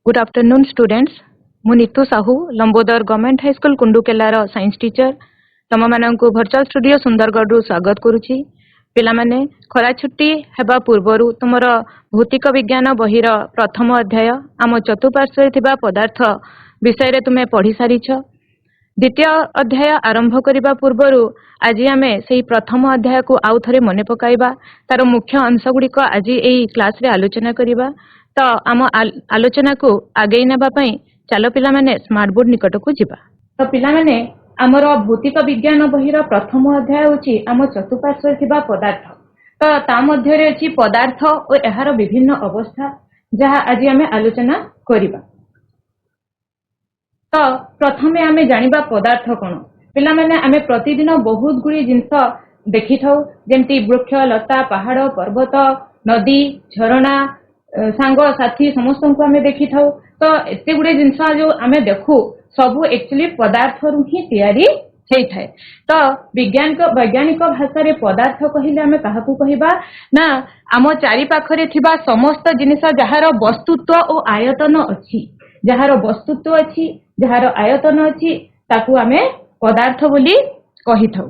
Good afternoon, students. ମୁଁ Nitu Sahu Lambodar government high school କୁଣ୍ଡୁକେଲାର science teacher तम मानक भर्चुआल स्टूडियो सुंदरगढ़ स्वागत करुच्ची। पिलामाने खरा छुट्टी हेबा पूर्वरु तुमर भौतिक विज्ञान बहिर प्रथम अध्याय आम चतुर्पार्श्वे थिबा पदार्थ विषय रे तुमे पढ़ी सारिछ। द्वितीय अध्याय आरंभ करबा पूर्वरु आज आमे सेही प्रथम अध्याय को आउ थरे मने पकाइबा। तार मुख्य अंश गुड़िक आज एही क्लास रे आलोचना करिबा। तो आम आलोचना को आगे नेबा पई चलो पिला माने स्मार्ट बोर्ड निकट को जिबा। तो पिला माने आमर भौतिक विज्ञान बहिर प्रथम अध्याय होची आम चतुर्पार्श्वे थिबा पदार्थ। तो ता मध्य रे अछि पदार्थ और एहार विभिन्न अवस्था जहा आज आमे आलोचना करिबा। तो प्रथमे आमे जानिबा पदार्थ कोन। पिला माने आमे प्रतिदिन बहुत गुडी जिंस देखि थाउ जेंति वृक्ष लता पहाड़ पर्वत नदी झरणा सांग साथी समस्त को आमे देखि थाउ। तो एते गुडे जिंस जो आमे देखु सबु एक्चुअली पदार्थ रु ही तयारी हेइ थाए। तो वैज्ञानिक भाषा रे पदार्थ कहिले आमे काहाकू कहिबा ना आम चारि पाखरे थिबा समस्त जिनिस जहार वस्तुत्व और आयतन अछि, जहार वस्तुत्व अछि जहार आयतन अछि ताकू आमे पदार्थ बोली कहि थाउ।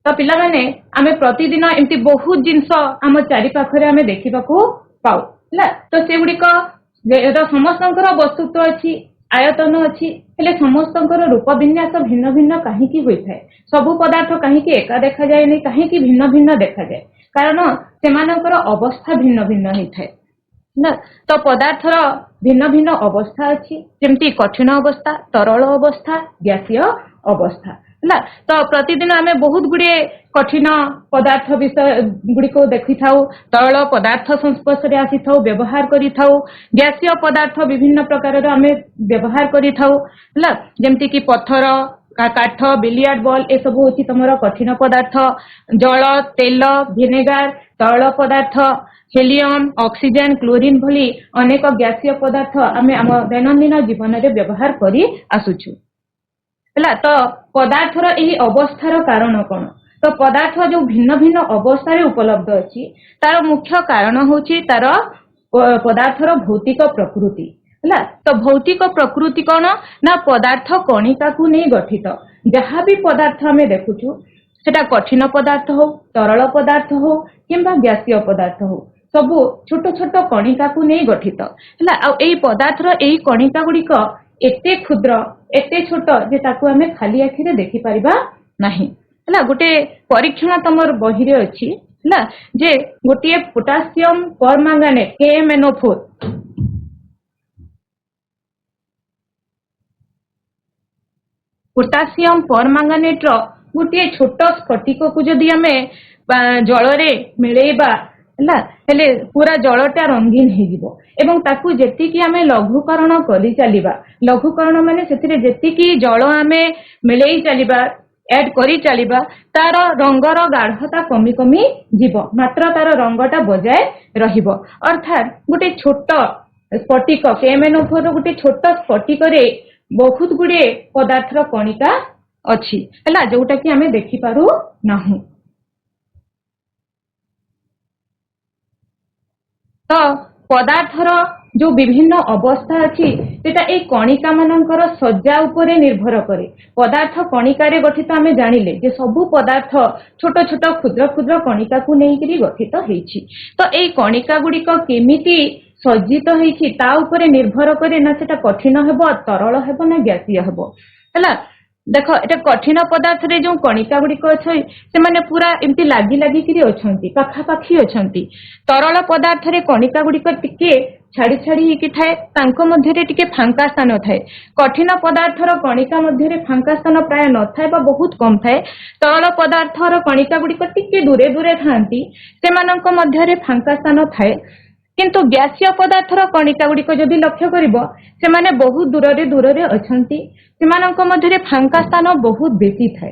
तो पिला माने आमे प्रतिदिन एमती बहुत जिंस आम चारि पाखरे आमे देखिबाकू पाउ ला। तो से गुडी को समस्तंकर वस्तुत्व अछि आयतन अछि हेले समस्तंकर रूप विन्यास भिन्न भिन्न काहे की होई थाए। सबु पदार्थ काहे की एका देखा जाय नै, काहे की भिन्न भिन्न देखा जाय कारण सेमानकर अवस्था भिन्न भिन्न हेइ थाए ना। तो पदार्थर भिन्न भिन्न अवस्था अछि जेमति कठिन अवस्था तरल अवस्था गैसीय अवस्था ला। तो प्रतिदिन आमे बहुत गुडे कठिन पदार्थ विषय गुडी को देखि थाउ, तरल पदार्थ संस्पर्श रे आसी थाउ व्यवहार करि थाउ, गैसीय पदार्थ विभिन्न प्रकार आमे व्यवहार करि थाउ ला। जेमति कि पत्थर काठ बिलियार्ड बॉल ए सब होची तमरो कठिन पदार्थ। जल तेल विनेगार तरल पदार्थ हेलियम ऑक्सीजन क्लोरीन भली अनेक गैसीय पदार्थ आमे आम दैनंदिन जीवन रे व्यवहार करि आसुछु हला। तो पदार्थर एही अवस्थार कारण कोन। तो पदार्थ जो भिन्न भिन्न अवस्था रे उपलब्ध अछि तार मुख्य कारण होची तार पदार्थर भौतिक प्रकृति हला। तो भौतिक प्रकृति कोन ना पदार्थ कणिका को नै गठित। जहाँ भी पदार्थ हमें देखुछु सेटा कठिन पदार्थ हो तरल पदार्थ हो किंबा गैसीय पदार्थ हो सबु छोट छोट कणिका को नै गठित हला। आ एई पदार्थर एई कणिका गुडी को एते क्षुद्र एते छोट जे ताकू हमें खाली आखि रे देखि परिबा नाही हला। गोटे परीक्षण तमर बही रे अछि हला जे गोटे पोटासियम परमांगानेट KMnO4 पोटासियम परमांगानेट रो गोटे छोट स्फटिक को जदि हमें जल रे मिलेबा हला हेले पूरा जलटा रंगीन हे जिवो एवं ताकू जेति कि हमें लघुकरण करि चलिबा। लघुकरण माने सेतिरे जेति कि जल हमें मिलेई चलिबा ऐड करि चलिबा तार रंगर गाढ़ता कमी कमी जिवो मात्र तार रंगटा बजाय रहिबो। अर्थात गोटे छोट स्फटिक KMnO4 रो गोटे छोट स्फटिक रे बहुत गुडे पदार्थर कणिका अछि हला जोटा कि हमें देखि पारु नाही। तो पदार्थर जो विभिन्न अवस्था अछि सेटा ए कणिका मानकर सज्जा उपरे निर्भर करे। पदार्थ कणिका रे गठित हमें जानिले जे सबु पदार्थ छोट छोट क्षुद्र क्षुद्र कणिका को नेइकरी गठित हेछि। तो ए कणिका गुडी को केमिति सज्जित हेछि ता उपरे निर्भर करे ना सेटा कठिन हेबो तरल हेबो ना गैसीय हेबो हला। देखो एटा कठिन पदार्थ रे जो कणिका गुडी को छै से माने पूरा एम्ति लागी लागी किरि अछंती पाखा पाखी अछंती। तरल पदार्थ रे कणिका गुडी को टिके छाड़ी छाड़ी कि थाए तांको मध्य रे टिके फांका स्थान थाए। कठिन पदार्थर कणिका मध्य रे फांका स्थान प्राय न थाए बा बहुत कम थाए। तरल पदार्थर कणिका गुडी को टिके दूरे दूरे थांती सेमानंक मध्य रे फांका स्थान थाए। किंतु गैसीय पदार्थर कणिका गुडी को जदि लक्ष्य करिवो से माने बहुत दूर रे अछंती सेमानंक मध्य रे फांका स्थान बहुत बेसी थाए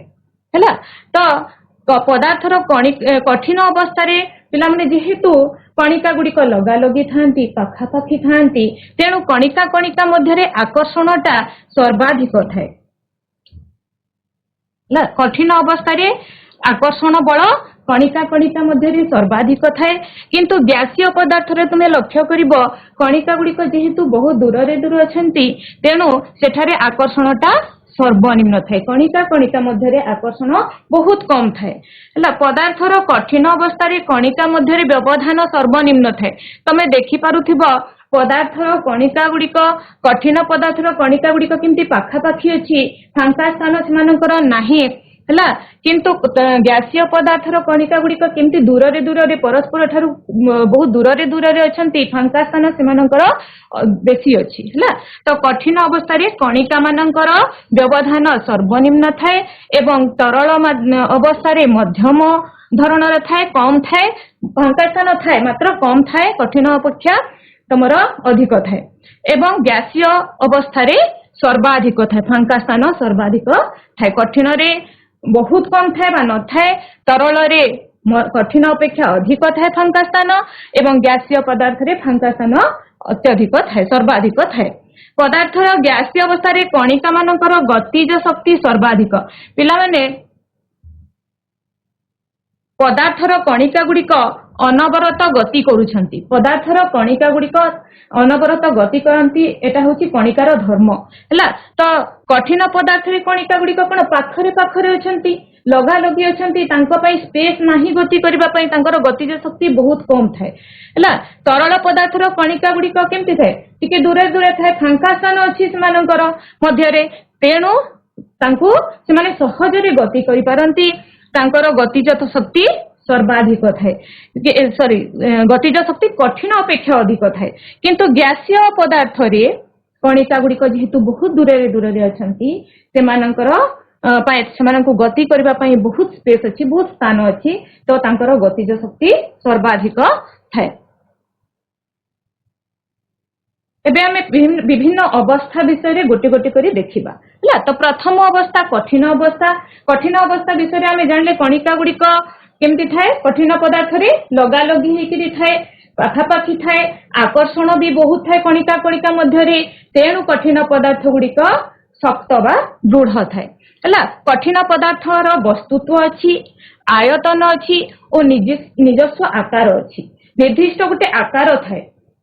हला। तो पदार्थर कठिन अवस्था रे पिला माने जेहेतु कणिका गुडी को लगा लगी थांती पाखा पाखी थांती तेणु कणिका कणिका मध्य रे आकर्षणटा सर्वाधिक थाए ला। कठिन अवस्था रे आकर्षण बल कणिका कणिका मध्य सर्वाधिक थाए किंतु गैसीय पदार्थ रे तुम लक्ष्य करिब कणिका गुड़िक जेहेतु बहुत दूर दूर अछंती तेणु सेठारे आकर्षणटा सर्वनिम्न थाए कणिका कणिका मध्य आकर्षण बहुत कम थाए हला पदार्थर कठिन अवस्था रे कणिका मध्य व्यवधान सर्वनिम्न थाए तमे देखि पारुथिबो पदार्थर कणिका गुड़िक कठिन पदार्थर कणिका गुड़िक केमती पाखापाखी अछि फांका स्थान सेमानकर नाही हला किंतु गैसीय पदार्थर कणिका गुड़िक केमती दूर दूर परस्पर ठारू बहुत दूर अछंती फांका स्थान सेमानकर बेसी अछि हला तो कठिन अवस्था रे कणिका मानकर व्यवधान सर्वनिम्न थाए एवं तरल अवस्था रे मध्यम धरणर थाए कम थाए फांका स्थान थाए मात्र कम थाए कठिन अपेक्षा तमर अधिक थाए एवं गैसीय अवस्था रे सर्वाधिक थाए फांका स्थान सर्वाधिक थाए कठिन रे बहुत कम थाए बा न थाए तरल रे कठिन अपेक्षा अधिक थाए फांका स्थान एवं गैसीय पदार्थ रे फांका स्थान अत्यधिक थाए सर्वाधिक थाए पदार्थर गैसीय अवस्था रे कणिका मानकर गतिज शक्ति सर्वाधिक पिला माने पदार्थर कणिका गुड़िक अनवरत गति करुछंती पदार्थर कणिका गुड़िक अनवरत गति करंती एटा होची कणिकार धर्म हला तो कठिन पदार्थ रे कणिका गुड़िक कोन पाखरे पाखरे अछंती लगा लगी अछंती तांको पई स्पेस नाही गति करबा पई तांकर गतिज शक्ति बहुत कम थाए हला तरल पदार्थर कणिका गुड़िक केमती थाए टिके दूरे दूरे थाए फांका स्थान अछि सेमानकर मध्य रे तेणु तांको सेमाने सहजरे गति करि पारंती तांकर गतिज शक्ति सर्वाधिक थाए सॉरी गतिज शक्ति कठिन अपेक्षा अधिक थाए किंतु गैसीय पदार्थ रे कणिका गुड़िक जेहेतु बहुत दूर अछंती सेमानकर सेमानकु गति करबा पई बहुत स्पेस अछि बहुत स्थान अछि तो तांकर गतिज शक्ति सर्वाधिक थाए एबे हमें विभिन्न अवस्था विषय गोटे गोटे करी देखिबा हला तो प्रथम अवस्था कठिन अवस्था विषय हमें जानले कणिका गुड़िक केमती थाए कठिन पदार्थ रे लगा लगी हेकि थाए पाखापाखी थाए आकर्षण भी बहुत थाए कणिका कणिका मध्य रे तेणु कठिन पदार्थ गुड़िक शक्त बा दृढ़ थाए हला कठिन पदार्थर वस्तुत्व अछि आयतन अछि और निजस्व आकार अछि निर्दिष्ट गोटे आकार थाए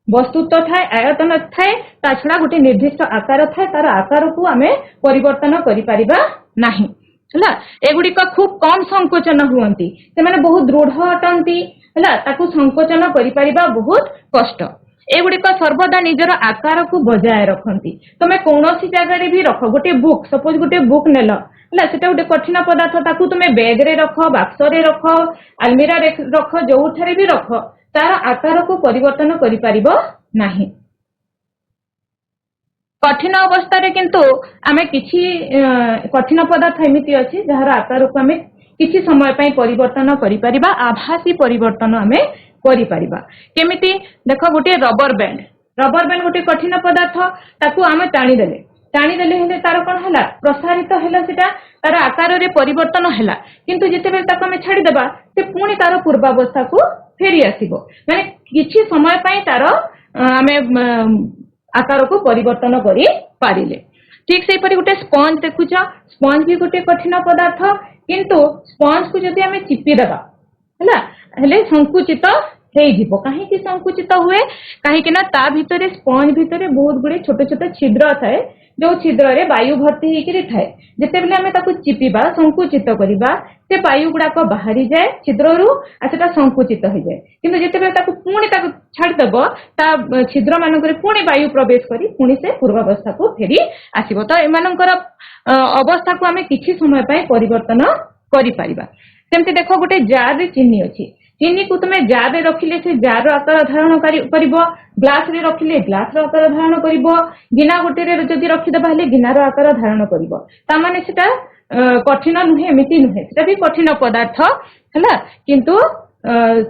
वस्तुत्व थाए आयतन थाए ता छड़ा गोटे निर्दिष्ट आकार थाए तार आकार को आमे परिवर्तन करि परिबा नाही हला एगुड़िक खूब कम संकोचन हुअंती से माने बहुत दृढ़ अटंती हला ताकू संकोचन करि परिबा बहुत कष्ट एगुड़िक सर्वदा निजर आकार को बजाय रखंती तमे कोनोसी जगह रे भी रख गोटे बुक सपोज गोटे बुक नेल हला सेटा गोटे कठिन पदार्थ ताकू तुमे बैग रे रख बाक्स रे रख अलमीरा रे रख जोउठारे भी रख तार आकार को परिवर्तन करि परिबो नाही कठिन अवस्था रे किंतु आमे किछि कठिन पदार्थ एमिति अछि जहार आकार को आमे किछि समय पई परिवर्तन करि परिबा आभासी परिवर्तन आमे करि परिबा केमिति देखो गोटे रबर बैंड गोटे कठिन पदार्थ ताकू आमे टाणी देले हेले तार कोन हला प्रसारित हेला सेटा तार आकार रे परिवर्तन हेला किंतु जेते बेल ताकू आमे छाडी देबा से पुणी तार पूर्वावस्था को फेरी आसीबो माने किछि समय पई तार आमे आकार को परिवर्तन करि पारिले ठीक से परि गोटे स्पंज देखुछ स्पंज भी गोटे कठिन पदार्थ किंतु स्पंज को जदि हमें चिपी देबा हला हेले संकुचित हेइ जिवो काहे कि संकुचित हुए काहे कि ना ता भितरे स्पंज भितरे बहुत गुडे छोटे छोटे छिद्र थाए जो छिद्र रे वायु भर्ती हेकि थाए जेते बेले हमें ताकू चिपीबा संकुचित करिबा से वायु गुडा को बाहरी जाए छिद्र रु आ सेटा संकुचित हो जाए किंतु जेते बेले ताकू पुणी ताकू छाड़ देबो ता छिद्र मानकरे पुणी वायु प्रवेश करी पुणी से पूर्वावस्था को फेरी आसीबो तो एमानकर अवस्था को हमें किछि समय पय परिवर्तन करि परिबा सेमति देखो गोटे जार रे चीनी अछि चीनी को तुम जार रे रखिले से जार आकार धारण करिबो ग्लास रे रखिले ग्लास रो आकार धारण करिबो गिना गोटे रे जदि रखि देबा हले गिनार आकार धारण करिबो ता माने सेटा कठिन नुहे एमिति नुहे सेटा भी कठिन पदार्थ हला किंतु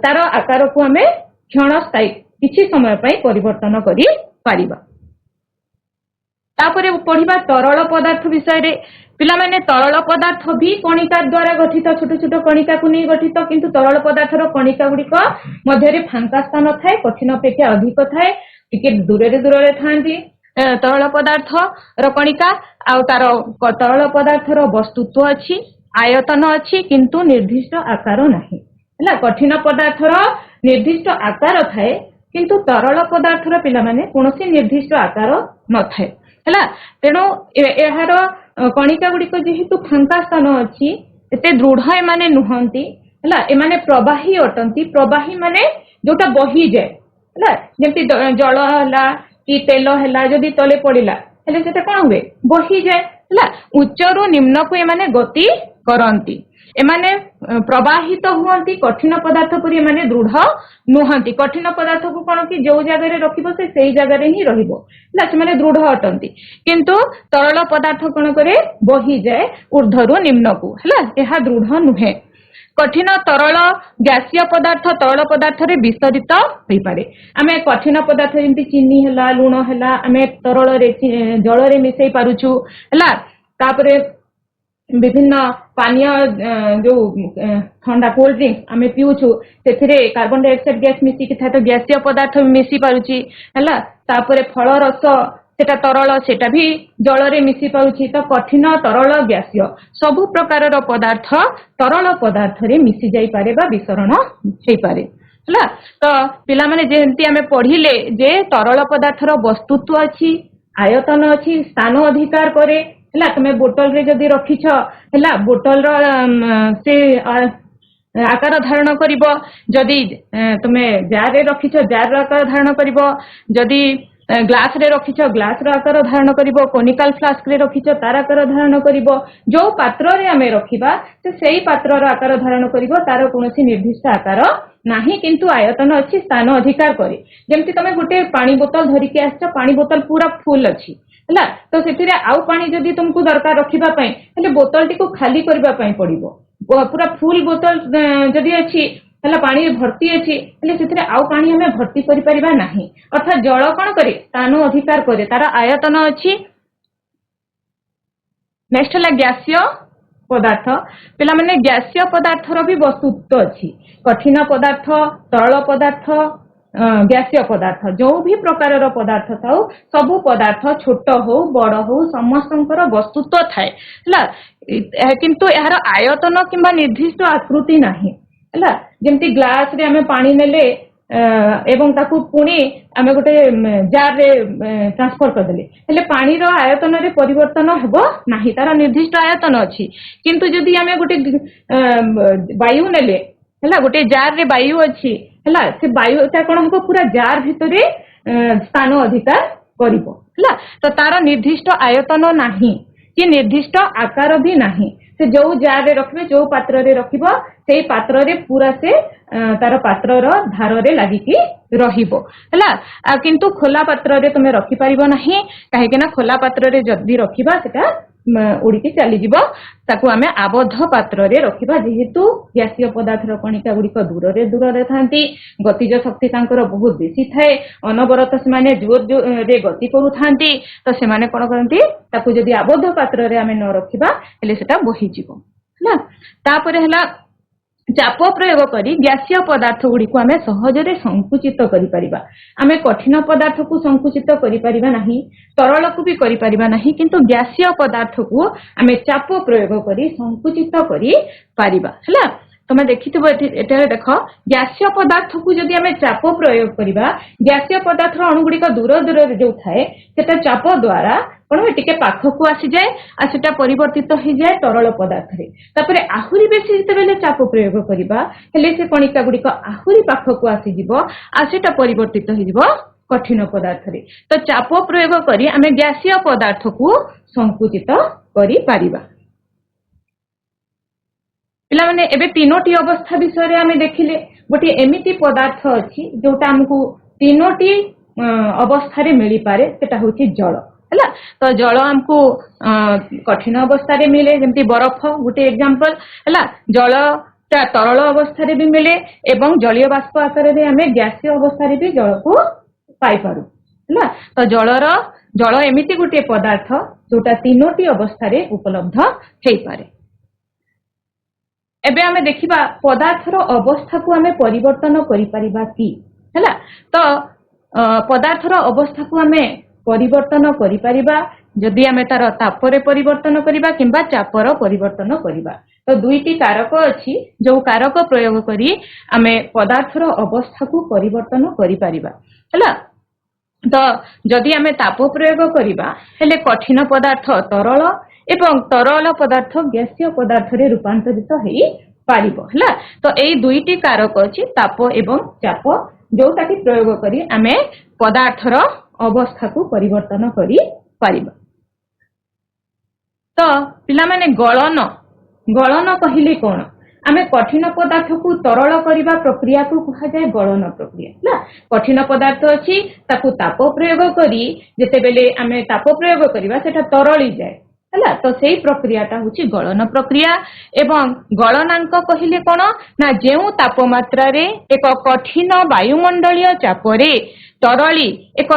तार आकार को हमें क्षणस्थायी किछि समय पय परिवर्तन करि पारिबा तापरे पढ़िबा तरल पदार्थ विषय रे पिला माने तरल पदार्थ भी कणिका द्वारा गठित छोट छोट कणिका को नहीं गठित किंतु तरल पदार्थर कणिका गुड़िक मध्य रे फांका स्थान थाए कठिन अपेक्षा अधिक थाए टिके दूरे थांती तरल पदार्थ रो कणिका आ तार तरल पदार्थर वस्तुत्व अछि आयतन अछि किंतु निर्दिष्ट आकार नाही ହେଲା। କଠିନ ପଦାର୍ଥର ନିର୍ଦ୍ଦିଷ୍ଟ ଆକାର ଥାଏ କିନ୍ତୁ ତରଳ ପଦାର୍ଥର ପିଲାମାନେ କୌଣସି ନିର୍ଦ୍ଦିଷ୍ଟ ଆକାର ନଥାଏ ହେଲା। ତେଣୁ ଏହାର କଣିକା ଗୁଡିକ ଯେହେତୁ ଫାଙ୍କା ସ୍ଥାନ ଅଛି ଏତେ ଦୃଢ ଏମାନେ ନୁହନ୍ତି ହେଲା। ଏମାନେ ପ୍ରବାହୀ ଅଟନ୍ତି। ପ୍ରବାହୀ ମାନେ ଯୋଉଟା ବହିଯାଏ ହେଲା। ଯେମିତି ଜଳ ହେଲା କି ତେଲ ହେଲା ଯଦି ତଳେ ପଡିଲା ହେଲେ ସେଟା କଣ ହୁଏ ବହିଯାଏ ହେଲା। ଉଚ୍ଚରୁ ନିମ୍ନକୁ ଏମାନେ ଗତି କରନ୍ତି। ଏମାନେ ପ୍ରବାହିତ ହୁଅନ୍ତି। କଠିନ ପଦାର୍ଥ ପରି ଏମାନେ ଦୃଢ ନୁହନ୍ତି। କଠିନ ପଦାର୍ଥକୁ କଣ କି ଯୋଉ ଜାଗାରେ ରଖିବ ସେ ସେଇ ଜାଗାରେ ହିଁ ରହିବ ହେଲା। ସେମାନେ ଦୃଢ ଅଟନ୍ତି। କିନ୍ତୁ ତରଳ ପଦାର୍ଥ କଣ କରେ ବହିଯାଏ ଊର୍ଧ୍ୱରୁ ନିମ୍ନକୁ ହେଲା। ଏହା ଦୃଢ ନୁହେଁ। କଠିନ ତରଳ ଗ୍ୟାସୀୟ ପଦାର୍ଥ ତରଳ ପଦାର୍ଥରେ ବିସ୍ତରିତ ହୋଇପାରେ। ଆମେ କଠିନ ପଦାର୍ଥ ଯେମିତି ଚିନି ହେଲା ଲୁଣ ହେଲା ଆମେ ତରଳରେ ଜଳରେ ମିଶେଇ ପାରୁଛୁ ହେଲା। ତାପରେ ବିଭିନ୍ନ ପାନୀୟ ଯୋଉ ଥଣ୍ଡା କୋଲ୍ଡ ଡ୍ରିଙ୍କ୍ସ ଆମେ ପିଉଛୁ ସେଥିରେ କାର୍ବନ ଡାଇଅକ୍ସାଇଡ ଗ୍ୟାସ ମିଶିକି ଥାଏ ତ ଗ୍ୟାସୀୟ ପଦାର୍ଥ ମିଶି ପାରୁଛି ହେଲା। ତାପରେ ଫଳ ରସ ସେଟା ତରଳ ସେଟା ବି ଜଳରେ ମିଶି ପାରୁଛି। ତ କଠିନ ତରଳ ଗ୍ୟାସୀୟ ସବୁ ପ୍ରକାରର ପଦାର୍ଥ ତରଳ ପଦାର୍ଥରେ ମିଶି ଯାଇପାରେ ବା ବିସରଣ ହେଇପାରେ ହେଲା। ତ ପିଲାମାନେ ଯେମିତି ଆମେ ପଢିଲେ ଯେ ତରଳ ପଦାର୍ଥର ବସ୍ତୁତ୍ୱ ଅଛି ଆୟତନ ଅଛି ସ୍ଥାନ ଅଧିକାର କରେ ହେଲା। ତମେ ବୋତଲରେ ଯଦି ରଖିଛ ହେଲା ବୋତଲର ସେ ଆକାର ଧାରଣ କରିବ। ଯଦି ତମେ ଜାରରେ ରଖିଛ ଜାରର ଆକାର ଧାରଣ କରିବ। ଯଦି ଗ୍ଲାସରେ ରଖିଛ ଗ୍ଲାସର ଆକାର ଧାରଣ କରିବ। କୋନିକାଲ ଫ୍ଲାସ୍କରେ ରଖିଛ ତାର ଆକାର ଧାରଣ କରିବ। ଯୋଉ ପାତ୍ରରେ ଆମେ ରଖିବା ସେ ସେଇ ପାତ୍ରର ଆକାର ଧାରଣ କରିବ। ତାର କୌଣସି ନିର୍ଦ୍ଦିଷ୍ଟ ଆକାର ନାହିଁ କିନ୍ତୁ ଆୟତନ ଅଛି ସ୍ଥାନ ଅଧିକାର କରେ। ଯେମିତି ତମେ ଗୋଟେ ପାଣି ବୋତଲ ଧରିକି ଆସିଛ ପାଣି ବୋତଲ ପୁରା ଫୁଲ ଅଛି ହେଲା। ତ ସେଥିରେ ଆଉ ପାଣି ଯଦି ତୁମକୁ ଦରକାର ରଖିବା ପାଇଁ ହେଲେ ବୋତଲଟିକୁ ଖାଲି କରିବା ପାଇଁ ପଡିବ। ପୁରା ଫୁଲ ବୋତଲ ଯଦି ଅଛି ହେଲା ପାଣି ଭର୍ତ୍ତି ଅଛି ହେଲେ ସେଥିରେ ଆଉ ପାଣି ଆମେ ଭର୍ତ୍ତି କରିପାରିବା ନାହିଁ। ଅର୍ଥାତ୍ ଜଳ କଣ କରେ ସ୍ଥାନ ଅଧିକାର କରେ ତାର ଆୟତନ ଅଛି। ନେକ୍ସଟ ହେଲା ଗ୍ୟାସୀୟ ପଦାର୍ଥ। ପିଲାମାନେ ଗ୍ୟାସୀୟ ପଦାର୍ଥର ବି ବସ୍ତୁତ୍ୱ ଅଛି। କଠିନ ପଦାର୍ଥ ତରଳ ପଦାର୍ଥ ଗ୍ୟାସୀୟ ପଦାର୍ଥ ଯୋଉ ବି ପ୍ରକାରର ପଦାର୍ଥ ଥାଉ ସବୁ ପଦାର୍ଥ ଛୋଟ ହଉ ବଡ ହଉ ସମସ୍ତଙ୍କର ବସ୍ତୁତ୍ୱ ଥାଏ ହେଲା। କିନ୍ତୁ ଏହାର ଆୟତନ କିମ୍ବା ନିର୍ଦ୍ଦିଷ୍ଟ ଆକୃତି ନାହିଁ ହେଲା। ଯେମିତି ଗ୍ଲାସରେ ଆମେ ପାଣି ନେଲେ ଏବଂ ତାକୁ ପୁଣି ଆମେ ଗୋଟେ ଜାରରେ ଟ୍ରାନ୍ସଫର କରିଦେଲେ ହେଲେ ପାଣିର ଆୟତନରେ ପରିବର୍ତ୍ତନ ହେବ ନାହିଁ ତାର ନିର୍ଦ୍ଦିଷ୍ଟ ଆୟତନ ଅଛି। କିନ୍ତୁ ଯଦି ଆମେ ଗୋଟେ ବାୟୁ ନେଲେ ହେଲା ଗୋଟେ ଜାରରେ ବାୟୁ ଅଛି ହେଲା ସେ ବାୟୁଟା କଣ ହବ ପୁରା ଜାର ଭିତରେ ସ୍ଥାନ ଅଧିକାର କରିବ ହେଲା। ତ ତାର ନିର୍ଦ୍ଦିଷ୍ଟ ଆୟତନ ନାହିଁ କି ନିର୍ଦ୍ଦିଷ୍ଟ ଆକାର ବି ନାହିଁ। ସେ ଯୋଉ ଜାରରେ ରଖିବେ ଯୋଉ ପାତ୍ରରେ ରଖିବ ସେଇ ପାତ୍ରରେ ପୁରା ସେ ତାର ପାତ୍ରର ଧାରରେ ଲାଗିକି ରହିବ ହେଲା। କିନ୍ତୁ ଖୋଲା ପାତ୍ରରେ ତମେ ରଖିପାରିବ ନାହିଁ କାହିଁକି ନା ଖୋଲା ପାତ୍ରରେ ଯଦି ରଖିବା ସେଟା ଉଡିକି ଚାଲିଯିବ। ତାକୁ ଆମେ ଆବଦ୍ଧ ପାତ୍ରରେ ରଖିବା। ଯେହେତୁ ଗ୍ୟାସୀୟ ପଦାର୍ଥର କଣିକା ଗୁଡିକ ଦୂରରେ ଦୂରରେ ଥାନ୍ତି ଗତିଜ ଶକ୍ତି ତାଙ୍କର ବହୁତ ବେଶୀ ଥାଏ ଅନବରତ ସେମାନେ ଜୋରରେ ଗତି କରୁଥାନ୍ତି। ତ ସେମାନେ କଣ କରନ୍ତି ତାକୁ ଯଦି ଆବଦ୍ଧ ପାତ୍ରରେ ଆମେ ନ ରଖିବା ହେଲେ ସେଟା ବୋହିଯିବ ହେଲା। ତାପରେ ହେଲା ଚାପ ପ୍ରୟୋଗ କରି ଗ୍ୟାସୀୟ ପଦାର୍ଥ ଗୁଡିକୁ ଆମେ ସହଜରେ ସଂକୁଚିତ କରିପାରିବା। ଆମେ କଠିନ ପଦାର୍ଥକୁ ସଂକୁଚିତ କରିପାରିବା ନାହିଁ ତରଳକୁ ବି କରିପାରିବା ନାହିଁ କିନ୍ତୁ ଗ୍ୟାସୀୟ ପଦାର୍ଥକୁ ଆମେ ଚାପ ପ୍ରୟୋଗ କରି ସଂକୁଚିତ କରିପାରିବା ହେଲା। ତମେ ଦେଖିଥିବ ଏଠାରେ ଦେଖ ଗ୍ୟାସୀୟ ପଦାର୍ଥକୁ ଯଦି ଆମେ ଚାପ ପ୍ରୟୋଗ କରିବା ଗ୍ୟାସୀୟ ପଦାର୍ଥର ଅଣୁଗୁଡିକ ଦୂର ଦୂରରେ ଯୋଉ ଥାଏ ସେଟା ଚାପ ଦ୍ଵାରା କଣ ହୁଏ ଟିକେ ପାଖକୁ ଆସିଯାଏ ଆଉ ସେଟା ପରିବର୍ତ୍ତିତ ହେଇଯାଏ ତରଳ ପଦାର୍ଥରେ। ତାପରେ ଆହୁରି ବେଶୀ ଯେତେବେଳେ ଚାପ ପ୍ରୟୋଗ କରିବା ହେଲେ ସେ କଣିକା ଗୁଡିକ ଆହୁରି ପାଖକୁ ଆସିଯିବ ଆଉ ସେଟା ପରିବର୍ତ୍ତିତ ହେଇଯିବ କଠିନ ପଦାର୍ଥରେ। ତ ଚାପ ପ୍ରୟୋଗ କରି ଆମେ ଗ୍ୟାସୀୟ ପଦାର୍ଥକୁ ସଂକୁଚିତ କରିପାରିବା। ପିଲାମାନେ ଏବେ ତିନୋଟି ଅବସ୍ଥା ବିଷୟରେ ଆମେ ଦେଖିଲେ। ଗୋଟିଏ ଏମିତି ପଦାର୍ଥ ଅଛି ଯୋଉଟା ଆମକୁ ତିନୋଟି ଅବସ୍ଥାରେ ମିଳିପାରେ ସେଟା ହଉଛି ଜଳ ହେଲା। ତ ଜଳ ଆମକୁ କଠିନ ଅବସ୍ଥାରେ ମିଳେ ଯେମିତି ବରଫ ଗୋଟେ ଏକ୍ସାମ୍ପଲ ହେଲା। ଜଳଟା ତରଳ ଅବସ୍ଥାରେ ବି ମିଳେ ଏବଂ ଜଳୀୟ ବାଷ୍ପ ଆକାରରେ ଆମେ ଗ୍ୟାସୀୟ ଅବସ୍ଥାରେ ବି ଜଳକୁ ପାଇପାରୁ ହେଲା। ତ ଜଳ ଏମିତି ଗୋଟିଏ ପଦାର୍ଥ ଯୋଉଟା ତିନୋଟି ଅବସ୍ଥାରେ ଉପଲବ୍ଧ ହେଇପାରେ। ଏବେ ଆମେ ଦେଖିବା ପଦାର୍ଥର ଅବସ୍ଥାକୁ ଆମେ ପରିବର୍ତ୍ତନ କରିପାରିବା କି ହେଲା। ତ ପଦାର୍ଥର ଅବସ୍ଥାକୁ ଆମେ ପରିବର୍ତ୍ତନ କରିପାରିବା जदि आमे तार तापरे परिवर्तन करिबा किंबा चापर परिवर्तन करिबा। तो दुईटी कारक अछि जो कारक प्रयोग करी आमे पदार्थर अवस्था को परिवर्तन करि परिबा हला। तो जदि आमे ताप प्रयोग करिबा हेले कठिन पदार्थ तरल एवं तरल पदार्थ गैसीय पदार्थ रे रूपांतरित हेई पारिबो हला। तो एई दुईटी कारक अछि ताप एवं चाप जोटाकी प्रयोग करी आमे पदार्थर अवस्था को परिवर्तन करि पारिबा। तो पिला माने गलन गलन कहिले कोन आमे कठिन पदार्थ को तरल करिबा प्रक्रिया को कहा जाय गलन प्रक्रिया ना। कठिन पदार्थ अछि ताकू ताप प्रयोग करी जेते बेले आमे ताप प्रयोग करिबा सेटा तरली जाय हला। तो सेही प्रक्रियाटा होची गलन प्रक्रिया। एवं गलनांक कहिले कोन ना जेउ तापमात्रा रे एक कठिन वायुमंडलीय चापरे तरली एक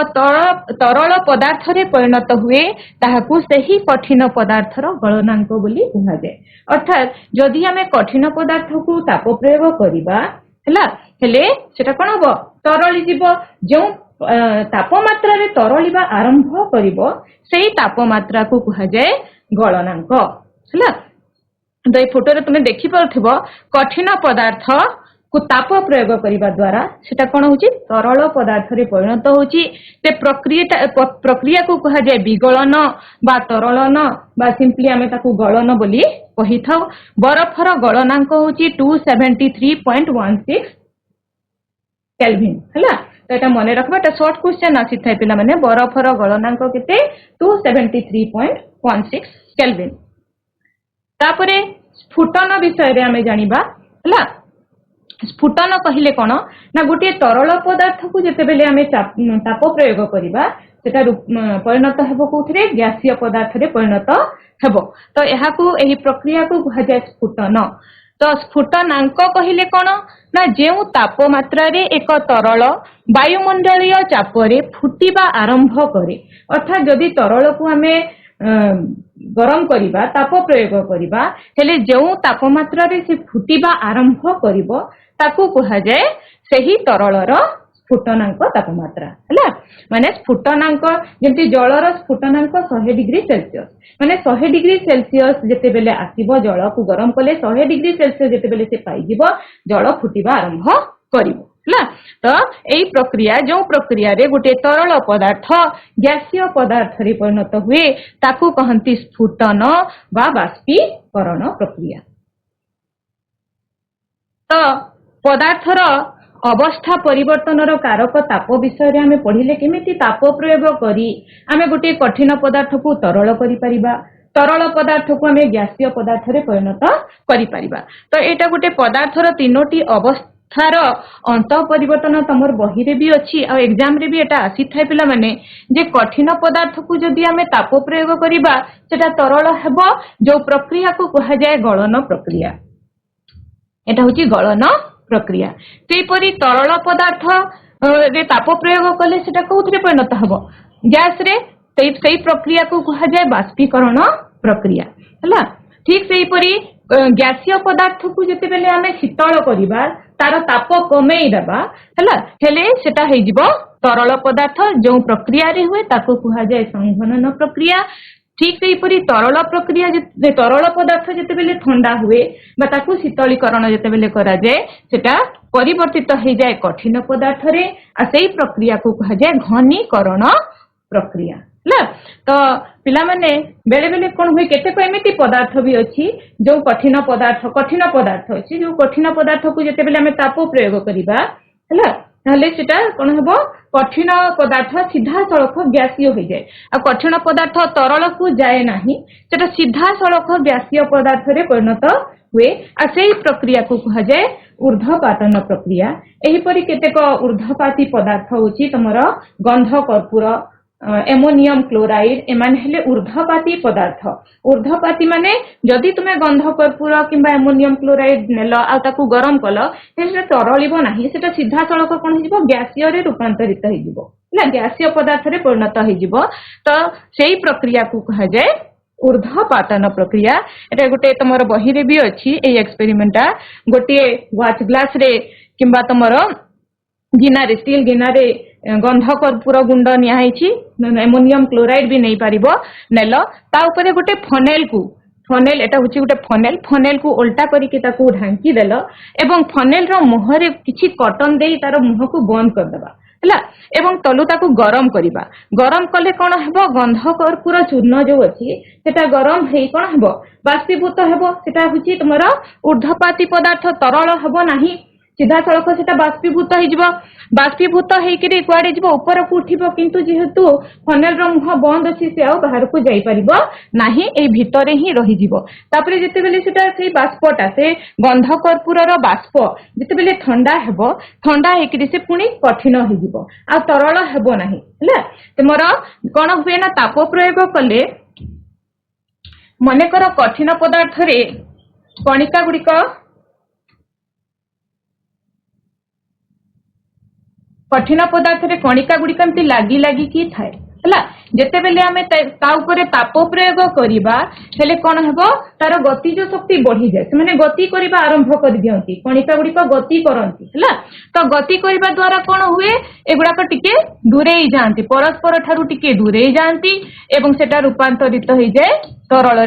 तरल पदार्थ रे परिणत हुए ताहाकू सेही कठिन पदार्थर गलनांक बोली कहा जाय। अर्थात जदि हमें कठिन पदार्थ को ताप प्रयोग करिबा हला हेले सेटा कोन हबो तरली जीवो। जो तापमात्रा रे तरलिबा आरंभ करिवो सेही तापमात्रा को कहा जाय गलनांक हला। तो ए फोटो रे तुमे देखि परथिबो कठिन पदार्थ को ताप प्रयोग करिबा द्वारा सेटा कोन होची तरल पदार्थ रे परिणत होची। ते प्रक्रिया को कहा जाय विगलन बा तरलन बा सिंपली आमे ताकू गलन बोली कहि थाउ। बरफर गलनांक होची 273.16 केल्विन हला। तो एटा मने रखबा एटा शॉर्ट क्वेश्चन आसी थाय पिला माने बरफर गलनांक केते 273.16 केल्विन। तापरे स्फुटन विषय रे आमे जानिबा हला। स्फुटन कहिले कोन ना गोटे तरल पदार्थ को जेते बेले आमे ताप प्रयोग करिबा सेटा परिणत हेबो कोथरे गैसीय पदार्थ रे परिणत हेबो। तो एहा को एही प्रक्रिया को कहा जाय स्फुटन। तो स्फुटनांक कहिले कोन ना जेउ तापमात्रा रे एक तरल वायुमंडलीय चापरे फुटिबा आरंभ करे। अर्थात जदि तरल को आमे गरम करिबा ताप प्रयोग करिबा हेले जेउ तापमात्रा रे से फुटिबा आरंभ करिवो ताकू कहा जाय सेही तरलर स्फुटनांक तापमात्रा हला। माने स्फुटनांक जेंति जलर स्फुटनांक 100 डिग्री सेल्सियस माने 100 डिग्री सेल्सियस जेते बेले आसीबो जल को गरम कले 100 डिग्री सेल्सियस जेते बेले से पाइजिबो जल फुटिबा आरंभ करिवो हला। तो एई प्रक्रिया जो प्रक्रिया रे गोटे तरल पदार्थ गैसीय पदार्थ रे परिणत हुए ताकू कहंती स्फुटन बा बाष्पीकरण प्रक्रिया। तो पदार्थर अवस्था परिवर्तनर कारक ताप विषय रे आमे पढिले केमिति ताप प्रयोग करी आमे गोटे कठिन पदार्थ को तरल करि परिबा तरल पदार्थ को आमे गैसीय पदार्थ रे परिणत करि परिबा। तो एटा गोटे पदार्थर तीनोटी अवस्थार अंत परिवर्तन तमर बही रे भी अछि आ एग्जाम रे भी एटा आसी थाय पिला माने जे कठिन पदार्थ को जदि आमे ताप प्रयोग करिबा सेटा तरल हेबो जो प्रक्रिया को कहा जाय गलन प्रक्रिया। एटा होची गलन प्रक्रिया। सेपरि तरल पदार्थ रे ताप प्रयोग कले सेटा कोथरे परिणत हबो गैस रे सेही प्रक्रिया को कहा जाय बाष्पीकरण प्रक्रिया हला। ठीक सेपरि गैसीय पदार्थ को जेते बेले आमे शीतल करिबा तार ताप कमेई देबा हला हेले सेटा हे जिवो तरल पदार्थ जो प्रक्रिया रे हुए ताको कहा जाय संघनन प्रक्रिया। ठीक सेपरि तरल प्रक्रिया तरल पदार्थ जेते बेले ठंडा हुए बा ताकू शीतलीकरण जेते बेले करा जाय सेटा परिवर्तित हो जाए कठिन पदार्थ रे आ सेही प्रक्रिया को कहा जाय घनीकरण प्रक्रिया हला। तो पिला माने बेले बेले कोन होय केते को एमिति पदार्थ भी अछि जो कठिन पदार्थ अछि जो कठिन पदार्थ को जेते बेले हमें ताप प्रयोग करिबा हला ताले सेटा कोन हबो कठिन पदार्थ सीधा सड़क गैसीय हो जाए आ कठिन पदार्थ तरल को जाए नाही सेटा सीधा सड़क गैसीय पदार्थ रे परिणत हुए आ सेही प्रक्रिया को कहा जाए ऊर्ध्वपातन प्रक्रिया। एही परि केतेक ऊर्ध्वपाती पदार्थ होची तमरो गंध कर्पूर एमोनियम क्लोराइड एमान हेले ऊर्ध्वपाती पदार्थ। ऊर्ध्वपाती माने जदि तुमे गंध कर्पूर किंबा एमोनियम क्लोराइड नेल आ ताकू गरम कल सेटा तरलिबो नाही सेटा सीधा सड़क कोन हिजिबो गैसीय रे रूपांतरित हिजिबो ना गैसीय पदार्थ रे परिणत हिजिबो। तो सेही प्रक्रिया को कहा जाय ऊर्ध्वपातन प्रक्रिया। एटा गोटे तमरो बही रे भी अछि ए एक्सपेरिमेंटा गोटे वाच ग्लास रे किंबा तमरो गिना रे स्टील गिना रे गंध कर्पूर गुंड नियाई एमोनियम क्लोराइड भी नहीं पारिबो नेल ता ऊपर गोटे फनेल एटा होची गोटे फनेल को उल्टा करके ताकू ढांकी देल एवं फनेल रो मुहरे किछि कॉटन देई तार मुह को बंद कर देबा हला एवं तलु ताकू गरम करिबा गरम कले कोन हेबो गंध कर्पूर चूर्ण जो अछि सेटा गरम हेई कोन हेबो बाष्पीभूत हेबो सेटा होची तमरा ऊर्ध्वपाती पदार्थ तरल हेबो नाही सीधा सड़क से बाष्पीभूत होकर कुआड़े जीव ऊपर को उठिबो किंतु जेहेतु फनेल रो मुह बंद अछि से आ बाहर को जाई परिबो नाही ए भितरे ही रही जीवो तापरे जेते बेले सेटा सेई बाष्पटा से गंध कर्पूर रो बाष्प जेते बेले ठंडा हेकरी से पुनी कठिन हो जीवो आ तरल हेबो नाही हला तमरा कोन हुए ना ताप प्रयोग कले मने कर कठिन पदार्थ रे कणिका गुड़िक कठिन पदार्थ रे कणिका गुड़िक एमती लागी लागी की थाए हला जेते बेले आमे ता ऊपर ताप प्रयोग करिबा हेले कोन हेबो तार गतिज शक्ति बढ़ी जाय से माने गति करिबा आरंभ कर दियंती कणिका गुड़िक गति करंती हला तो गति करिबा द्वारा कोन हुए एगुडा को टिके दूरेई जांती परस्पर ठारू टिके दूरेई जांती एवं सेटा रूपांतरित हो जाय तरल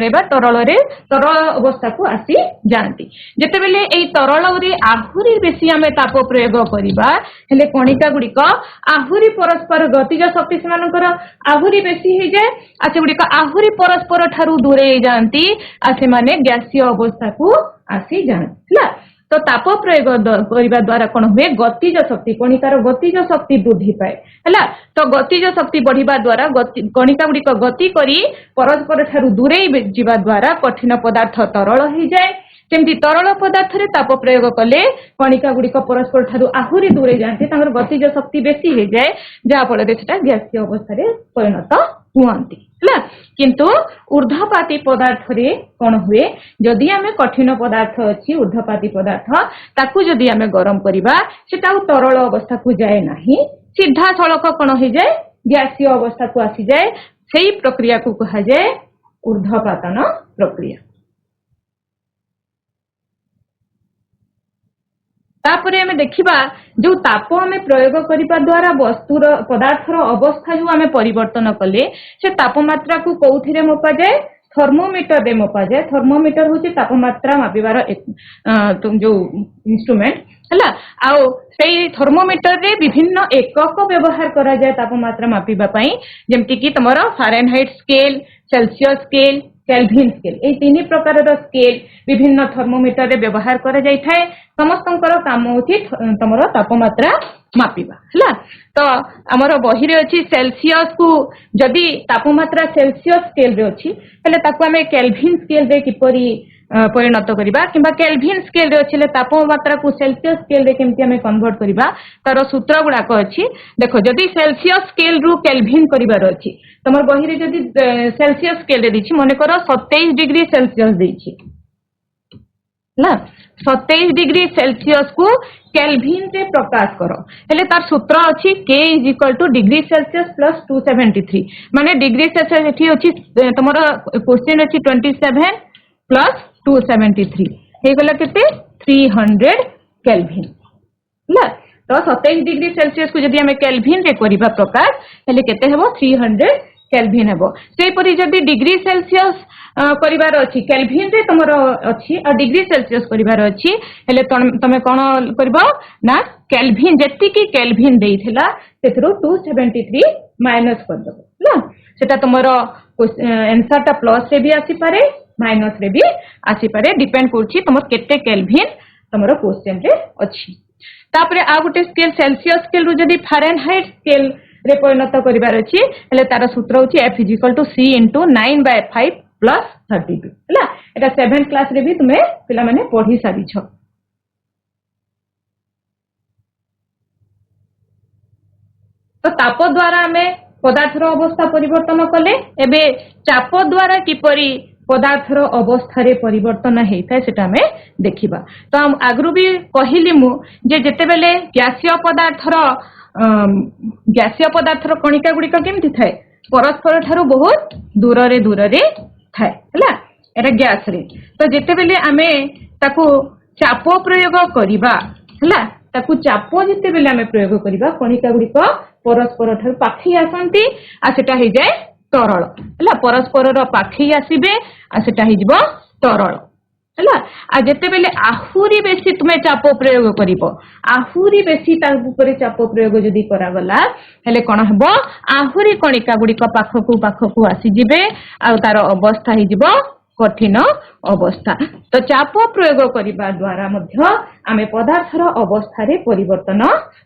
रे तरल अवस्था को आसी जांती जेते बेले एई तरल रे आहुरी बेसी आमे ताप प्रयोग करिबा हेले कणिका गुड़िक आहुरी परस्पर गतिज शक्ति सेमानकर आहुरी बेसी हो जाए आ सेगुड़िक आहुरी परस्पर ठारू दूरे जाती आ से माने गैसीय अवस्था को आसी जाती है तो ताप प्रयोग करने द्वारा कौन हुए गतिज शक्ति कणिकार गतिज शक्ति वृद्धि पाए है तो गतिज शक्ति बढ़िबा द्वारा कणिका गुड़िक गति करी परस्पर ठारू दूरे जीवा द्वारा कठिन पदार्थ तरल हो जाए सेमती तरल पदार्थ रे ताप प्रयोग कले कणिका गुड़िक परस्पर ठारू आहुरी दूरे जाती गतिज शक्ति बेसी हो जाए जहाँ फल गैसीय अवस्था रे परिणत हुअंती है किंतु ऊर्ध्वपाती पदार्थ रे कौन हुए जदि आमे कठिन पदार्थ अछि ऊर्ध्वपाती पदार्थ ताकू जदि आमे गरम करिबा सेटा तरल अवस्था को जाए नाही सीधा सड़क कौन हो जाए गैसीय अवस्था को आसी जाए सेही प्रक्रिया को कहा जाए ऊर्ध्वपातन प्रक्रिया तापरे हमें देखिबा जो ताप हमें प्रयोग करिबा द्वारा वस्तुर पदार्थर अवस्था जो हमें परिवर्तन कले से तापमात्रा को कोउथिरे मपा जाए थर्मोमीटर रे मपा जाए थर्मोमीटर होची तापमात्रा मापिबार जो इंस्ट्रूमेंट हला आउ सेई थर्मोमीटर रे विभिन्न एकक व्यवहार करा जाए तापमात्रा मापिबा पई जेमति कि तमरो Fahrenheit scale Celsius scale Kelvin scale ए तीन प्रकार स्केल विभिन्न थर्मोमीटर रे व्यवहार करा जाय थाए समस्तंकर काम होची तमरो तापमात्रा मापिबा हला तो हमर बही रे अछि सेल्सियस को जदी तापमात्रा सेल्सियस स्केल रे अछि हेले ताको हमें केल्विन स्केल रे किपरि परिणत करिबा किबा केल्विन स्केल रे अछि ले तापमात्रा को सेल्सियस स्केल रे केमति हमें कन्वर्ट करिबा तार सूत्र गुडा को अछि देखो जदी सेल्सियस स्केल रु केल्विन करिबार अछि तमर बही रे जदी सेल्सियस स्केल रे दिछि माने करो 27 डिग्री सेल्सियस देछि ना 27 डिग्री सेल्सियस को केल्विन रे प्रकाश करो हेले तार सूत्र अछि K = डिग्री सेल्सियस प्लस 273 माने डिग्री सेल्सियस एठी अछि तमरो क्वेश्चन अछि 27 प्लस 273 हे गला केते 300 केल्विन ना तो 27 डिग्री सेल्सियस को जदी हमें केल्विन रे करिबा प्रकाश हेले केते हेबो 300 केल्विन हेबो से परि जदी डिग्री सेल्सियस करिवार अछि केल्विन रे तमरो अछि आ डिग्री सेल्सियस करिवार अछि हेले तमे कोन करबो ना केल्विन जेति की केल्विन देइथिला सेथरो 273 माइनस कर दबो ना सेटा तमरो आंसर ता प्लस रे भी आसी पारे माइनस रे भी आसी पारे डिपेंड करछि तमर केते केल्विन तमरो क्वेश्चन रे अछि तापरे आ गुटे स्केल सेल्सियस स्केल रु जदी फारेनहाइट स्केल रे परिणत करिवार अछि हेले तार सूत्र होछि F = C * 9/5 + 32 हला एटा 7th क्लास रे भी तुमे पिला माने पढी सारी छ तो ताप द्वारा हमें पदार्थर अवस्था परिवर्तन कले एबे चाप द्वारा किपरि पदार्थर अवस्था रे परिवर्तन हेइथा सेटा हमें देखिबा तो हम आगरु भी कहिली मु जे जेते बेले गैसीय पदार्थर कणिका गुड़िक केमति थाए परस्पर ठारू बहुत दूर रे थाए हला एरा गैस रे तो जेते बेले आमे ताकू चाप प्रयोग करिबा हला ताकू चाप जेते बेले आमे प्रयोग करिबा कणिका गुड़िक परस्पर ठार पाखी आसंती आ सेटा हो जाए तरल है परस्पर पाखी आसबे आ सेटा हो तरल है आ जिते बेले आहुरी बेसी तुम्हें चाप प्रयोग करिवो आहुरी बेसी चाप प्रयोग जदि करागला हेले कौन हम आहुरी कणिका गुड़िक पाखकू आसीजे आ तार अवस्था हो कठिन अवस्था तो चाप प्रयोग करने द्वारा आमे पदार्थर अवस्था रे परिवर्तन